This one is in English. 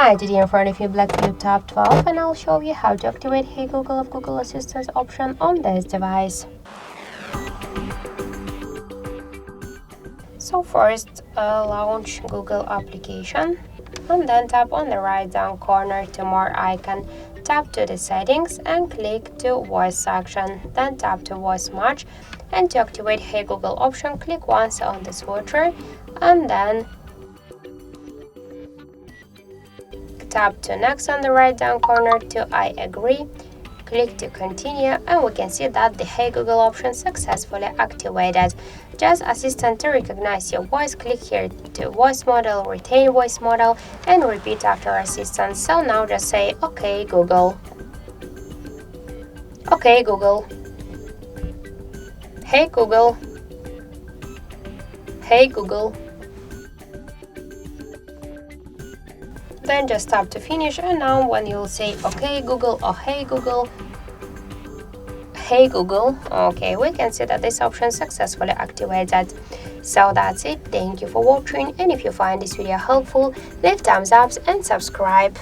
Hi, today in front of you BLACKVIEW Tab 12, and I'll show you how to activate Hey Google of Google Assistant option on this device. So first, launch Google application and then tap on the right down corner to more icon. Tap to the settings and click to voice section. Then tap to voice match, and to activate Hey Google option, click once on the switcher and then tap to next on the right down corner to I agree. Click to continue, and we can see that the Hey Google option successfully activated. Just Assistant to recognize your voice, click here to voice model, retain voice model, and repeat after Assistant. So now just say OK Google. OK Google. Hey Google. Hey Google. Then just tap to finish, and now when you'll say OK Google or Hey Google, okay, we can see that this option successfully activated. So that's it. Thank you for watching, and if you find this video helpful, leave thumbs up and subscribe.